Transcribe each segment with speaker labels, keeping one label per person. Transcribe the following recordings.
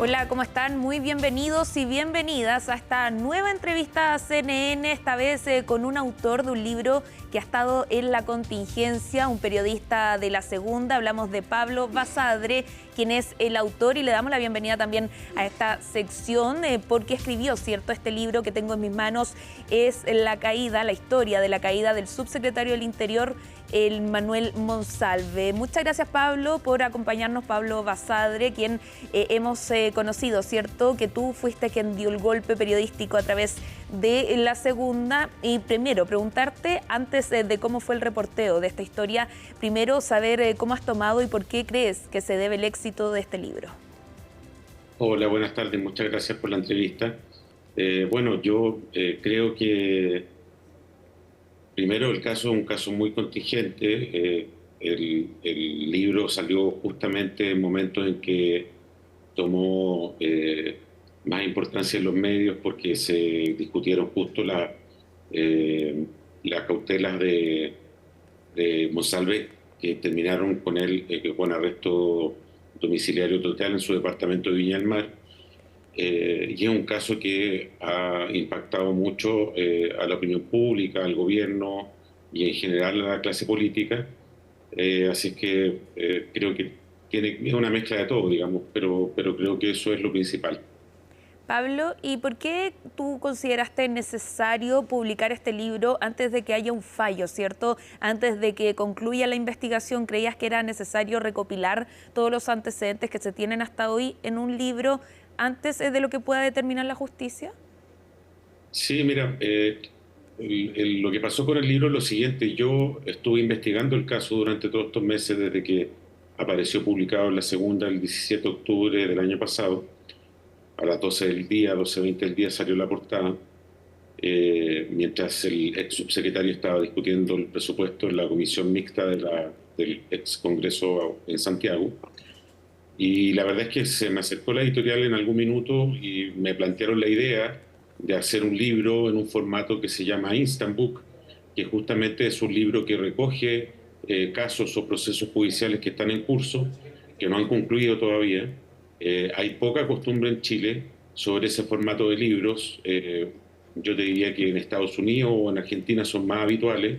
Speaker 1: Hola, ¿cómo están? Muy bienvenidos y bienvenidas a esta nueva entrevista a CNN, esta vez con un autor de un libro que ha estado en la contingencia, un periodista de La Segunda. Hablamos de Pablo Basadre, quien es el autor, y le damos la bienvenida también a esta sección porque escribió, ¿cierto? Este libro que tengo en mis manos es la historia de la caída del subsecretario del Interior, el Manuel Monsalve. Muchas gracias, Pablo, por acompañarnos. Pablo Basadre, quien hemos conocido, ¿cierto? Que tú fuiste quien dio el golpe periodístico a través de La Segunda. Y primero, preguntarte, antes de cómo fue el reporteo de esta historia, primero saber cómo has tomado y por qué crees que se debe el éxito de este libro.
Speaker 2: Hola, buenas tardes, muchas gracias por la entrevista. Bueno, yo creo que primero el caso es un caso muy contingente. El libro salió justamente en momentos en que tomó más importancia en los medios porque se discutieron justo eh, las cautelas de Monsalve, que terminaron con él con arresto domiciliario total en su departamento de Viña del Mar. Y es un caso que ha impactado mucho a la opinión pública, al gobierno y en general a la clase política. Así que creo que es una mezcla de todo, digamos, pero creo que eso es lo principal.
Speaker 1: Pablo, ¿y por qué tú consideraste necesario publicar este libro antes de que haya un fallo, ¿cierto? Antes de que concluya la investigación, ¿creías que era necesario recopilar todos los antecedentes que se tienen hasta hoy en un libro antes de lo que pueda determinar la justicia?
Speaker 2: Sí, mira, lo que pasó con el libro es lo siguiente. Yo estuve investigando el caso durante todos estos meses desde que apareció publicado en La Segunda el 17 de octubre del año pasado. A las 12 del día, 12:20 del día salió la portada, mientras el ex subsecretario estaba discutiendo el presupuesto en la comisión mixta del ex Congreso en Santiago. Y la verdad es que se me acercó la editorial en algún minuto y me plantearon la idea de hacer un libro en un formato que se llama Instant Book, que justamente es un libro que recoge casos o procesos judiciales que están en curso, que no han concluido todavía. Hay poca costumbre en Chile sobre ese formato de libros. Yo te diría que en Estados Unidos o en Argentina son más habituales.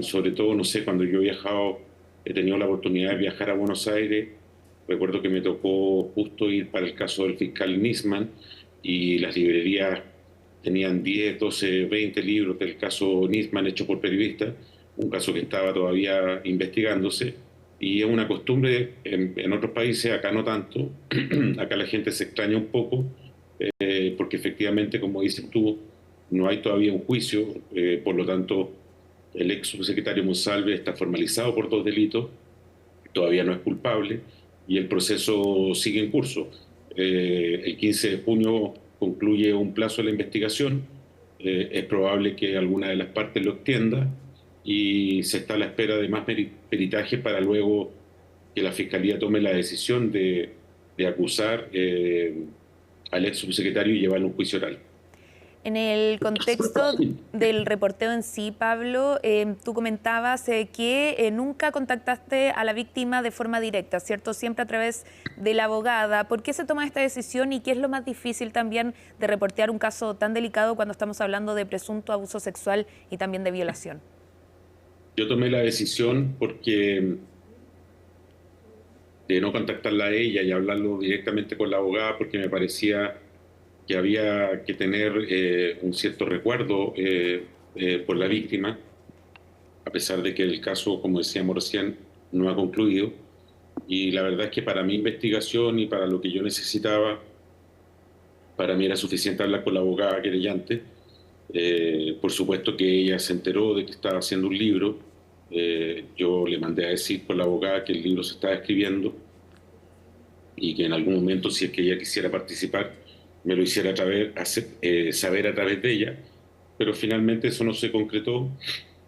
Speaker 2: Sobre todo, no sé, cuando yo he viajado, he tenido la oportunidad de viajar a Buenos Aires. Recuerdo que me tocó justo ir para el caso del fiscal Nisman y las librerías tenían 10, 12, 20 libros del caso Nisman hecho por periodistas, un caso que estaba todavía investigándose. Y es una costumbre en otros países, acá no tanto. Acá la gente se extraña un poco porque efectivamente, como dices tú, no hay todavía un juicio. Por lo tanto, el ex subsecretario Monsalve está formalizado por dos delitos, todavía no es culpable y el proceso sigue en curso. El 15 de junio concluye un plazo de la investigación. Es probable que alguna de las partes lo extienda y se está a la espera de más peritaje para luego que la Fiscalía tome la decisión de acusar al ex subsecretario y llevarlo a un juicio oral.
Speaker 1: En el contexto del reporteo en sí, Pablo, tú comentabas que nunca contactaste a la víctima de forma directa, ¿cierto? Siempre a través de la abogada. ¿Por qué se toma esta decisión y qué es lo más difícil también de reportear un caso tan delicado cuando estamos hablando de presunto abuso sexual y también de violación?
Speaker 2: Yo tomé la decisión porque de no contactarla a ella y hablarlo directamente con la abogada porque me parecía que había que tener un cierto recuerdo por la víctima, a pesar de que el caso, como decíamos recién, no ha concluido. Y la verdad es que para mi investigación y para lo que yo necesitaba, para mí era suficiente hablar con la abogada querellante. Por supuesto que ella se enteró de que estaba haciendo un libro. Yo le mandé a decir por la abogada que el libro se estaba escribiendo y que en algún momento, si es que ella quisiera participar, me lo hiciera saber a través de ella, pero finalmente eso no se concretó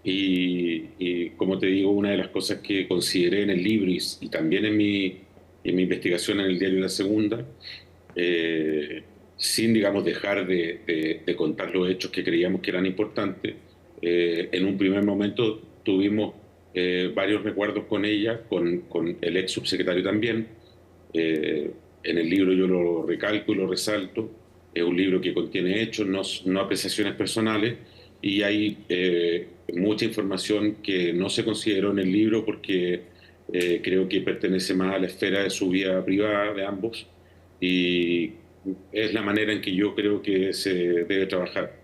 Speaker 2: y como te digo, una de las cosas que consideré en el libro y también en mi investigación en el diario La Segunda, eh, sin, digamos, dejar de contar los hechos que creíamos que eran importantes, en un primer momento tuvimos varios recuerdos con ella, con el ex subsecretario también, En el libro yo lo recalco y lo resalto. Es un libro que contiene hechos, no apreciaciones personales, y hay mucha información que no se consideró en el libro porque creo que pertenece más a la esfera de su vida privada de ambos, y es la manera en que yo creo que se debe trabajar.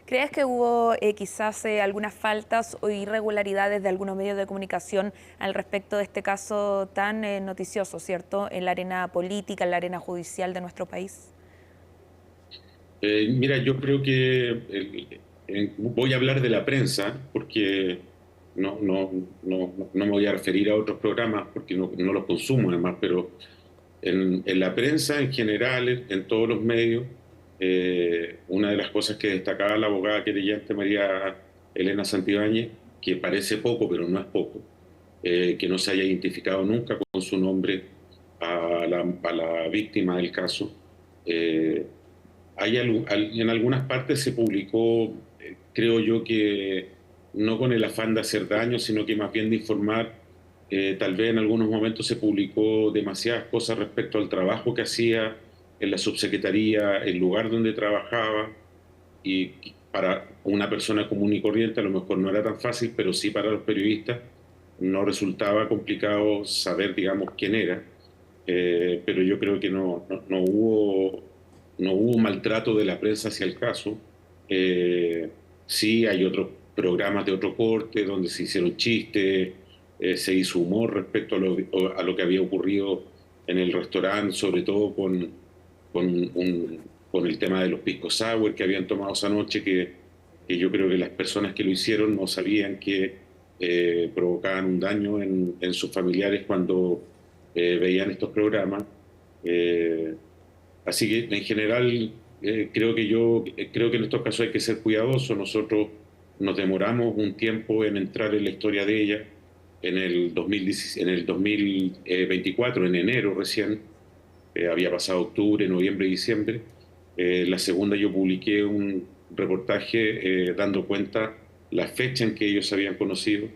Speaker 1: ¿Crees que hubo quizás algunas faltas o irregularidades de algunos medios de comunicación al respecto de este caso tan noticioso, ¿cierto?, en la arena política, en la arena judicial de nuestro país?
Speaker 2: Mira, yo creo que voy a hablar de la prensa porque no me voy a referir a otros programas porque no los consumo además, pero en la prensa en general, en todos los medios, una de las cosas que destacaba la abogada querellante María Elena Santibáñez, que parece poco, pero no es poco, que no se haya identificado nunca con su nombre a la víctima del caso. Eh, en algunas partes se publicó, creo yo que no con el afán de hacer daño, sino que más bien de informar. Tal vez en algunos momentos se publicó demasiadas cosas respecto al trabajo que hacía en la subsecretaría, el lugar donde trabajaba, y para una persona común y corriente a lo mejor no era tan fácil, pero sí para los periodistas no resultaba complicado saber, digamos, quién era. Pero yo creo que no hubo maltrato de la prensa hacia el caso. Eh, sí, hay otros programas de otro corte donde se hicieron chistes, se hizo humor respecto a lo que había ocurrido en el restaurante, sobre todo con, un- con el tema de los pisco sour que habían tomado esa noche, que yo creo que las personas que lo hicieron no sabían que provocaban un daño en sus familiares cuando veían estos programas. Eh, Así que en general creo que en estos casos hay que ser cuidadosos. Nosotros nos demoramos un tiempo en entrar en la historia de ella en el 2024, en enero recién. Había pasado octubre, noviembre y diciembre. La segunda yo publiqué un reportaje dando cuenta la fecha en que ellos se habían conocido,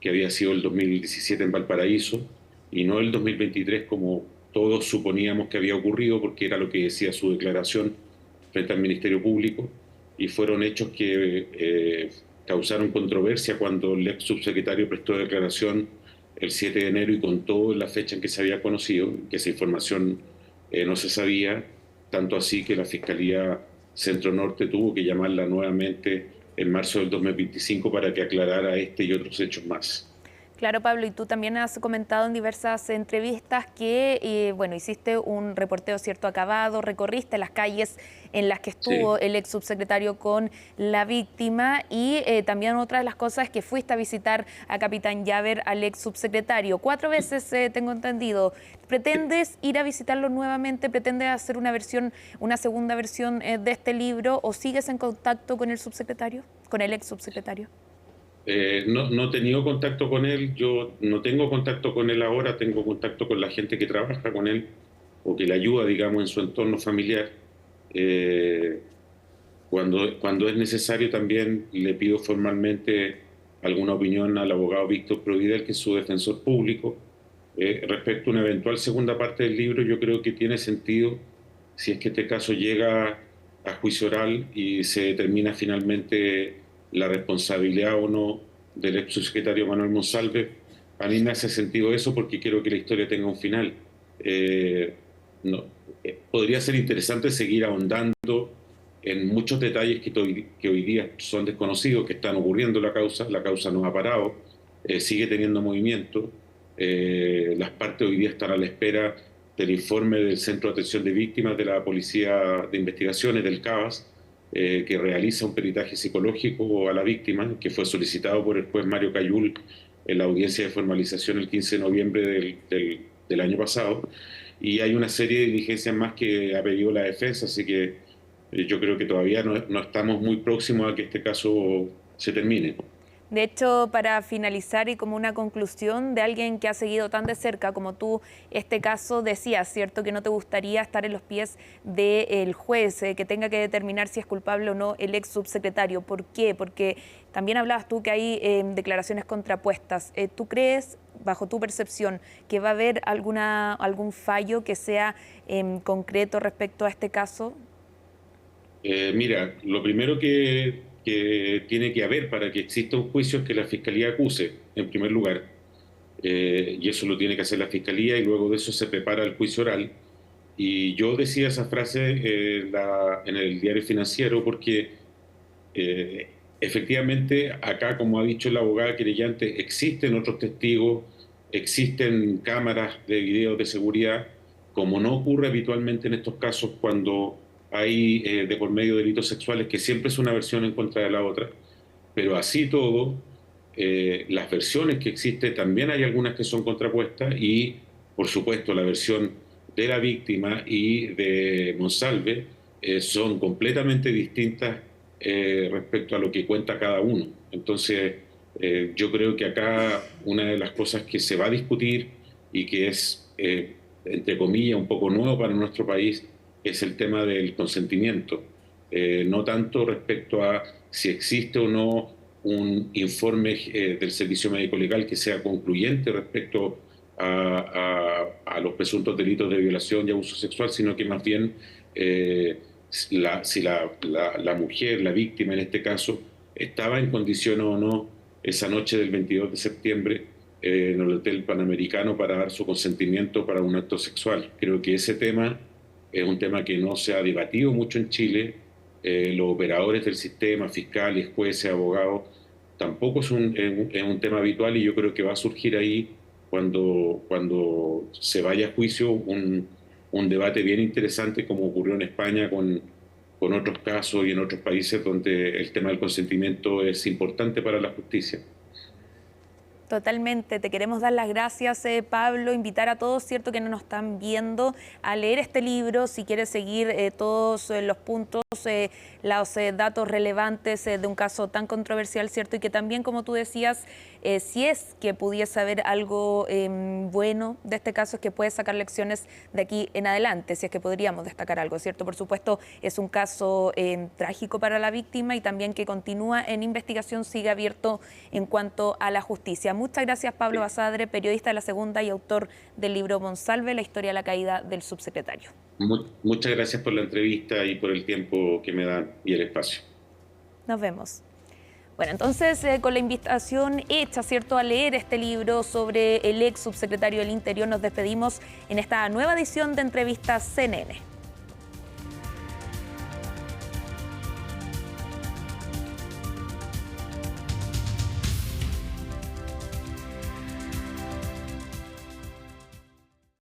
Speaker 2: que había sido el 2017 en Valparaíso y no el 2023 como todos suponíamos que había ocurrido, porque era lo que decía su declaración frente al Ministerio Público, y fueron hechos que causaron controversia cuando el ex subsecretario prestó declaración el 7 de enero y contó la fecha en que se había conocido, que esa información no se sabía, tanto así que la Fiscalía Centro Norte tuvo que llamarla nuevamente en marzo del 2025 para que aclarara este y otros hechos más.
Speaker 1: Claro, Pablo, y tú también has comentado en diversas entrevistas que, bueno, hiciste un reporteo, cierto, acabado, recorriste las calles en las que estuvo
Speaker 2: Sí.
Speaker 1: el ex subsecretario con la víctima y también otra de las cosas es que fuiste a visitar a Capitán Llaver, al ex subsecretario. 4 veces tengo entendido. ¿Pretendes ir a visitarlo nuevamente? ¿Pretendes hacer una segunda versión de este libro o sigues en contacto con el subsecretario, con el ex subsecretario?
Speaker 2: No he tenido contacto con él, yo no tengo contacto con él ahora, tengo contacto con la gente que trabaja con él o que le ayuda, digamos, en su entorno familiar. Eh, cuando es necesario también le pido formalmente alguna opinión al abogado Víctor Providel, que es su defensor público. Respecto a una eventual segunda parte del libro, yo creo que tiene sentido si es que este caso llega a juicio oral y se determina finalmente la responsabilidad o no del ex subsecretario Manuel Monsalve. A mí me hace sentido eso porque quiero que la historia tenga un final. Eh, no, Podría ser interesante seguir ahondando en muchos detalles que hoy día son desconocidos, que están ocurriendo en la causa no ha parado, sigue teniendo movimiento. Las partes hoy día están a la espera del informe del Centro de Atención de Víctimas de la Policía de Investigaciones, del CABAS, que realiza un peritaje psicológico a la víctima, que fue solicitado por el juez Mario Cayul en la audiencia de formalización el 15 de noviembre del año pasado. Y hay una serie de diligencias más que ha pedido la defensa, así que yo creo que todavía no estamos muy próximos a que este caso se termine.
Speaker 1: De hecho, para finalizar y como una conclusión de alguien que ha seguido tan de cerca como tú este caso, decías, ¿cierto?, que no te gustaría estar en los pies del juez, que tenga que determinar si es culpable o no el ex subsecretario. ¿Por qué? Porque también hablabas tú que hay declaraciones contrapuestas. ¿Tú crees bajo tu percepción, que va a haber algún fallo que sea concreto respecto a este caso?
Speaker 2: Mira, lo primero que tiene que haber para que exista un juicio es que la Fiscalía acuse, en primer lugar. Y eso lo tiene que hacer la Fiscalía y luego de eso se prepara el juicio oral. Y yo decía esa frase en el diario Financiero porque efectivamente acá, como ha dicho la abogada querellante, existen otros testigos, existen cámaras de video de seguridad, como no ocurre habitualmente en estos casos cuando hay de por medio delitos sexuales, que siempre es una versión en contra de la otra, pero así todo, las versiones que existen, también hay algunas que son contrapuestas y, por supuesto, la versión de la víctima y de Monsalve son completamente distintas respecto a lo que cuenta cada uno. Entonces, yo creo que acá una de las cosas que se va a discutir y que es, entre comillas, un poco nuevo para nuestro país, es el tema del consentimiento. No tanto respecto a si existe o no un informe del Servicio Médico Legal que sea concluyente respecto a los presuntos delitos de violación y abuso sexual, sino que más bien si la mujer, la víctima en este caso, estaba en condiciones o no esa noche del 22 de septiembre en el Hotel Panamericano para dar su consentimiento para un acto sexual. Creo que ese tema es un tema que no se ha debatido mucho en Chile. Los operadores del sistema, fiscales, jueces, abogados, tampoco es un tema habitual y yo creo que va a surgir ahí cuando se vaya a juicio un debate bien interesante como ocurrió en España con otros casos y en otros países donde el tema del consentimiento es importante para la justicia.
Speaker 1: Totalmente, te queremos dar las gracias, Pablo, invitar a todos, cierto, que no nos están viendo a leer este libro, si quieres seguir todos los puntos, los datos relevantes de un caso tan controversial, cierto, y que también, como tú decías, si es que pudiese haber algo bueno de este caso, es que puedes sacar lecciones de aquí en adelante, si es que podríamos destacar algo, cierto. Por supuesto, es un caso trágico para la víctima y también que continúa en investigación, sigue abierto en cuanto a la justicia. Muchas gracias, Pablo Basadre, periodista de La Segunda y autor del libro Monsalve, la historia de la caída del subsecretario.
Speaker 2: Muchas gracias por la entrevista y por el tiempo que me dan y el espacio.
Speaker 1: Nos vemos. Bueno, entonces con la invitación hecha, ¿cierto?, a leer este libro sobre el ex subsecretario del Interior, nos despedimos en esta nueva edición de Entrevistas CNN.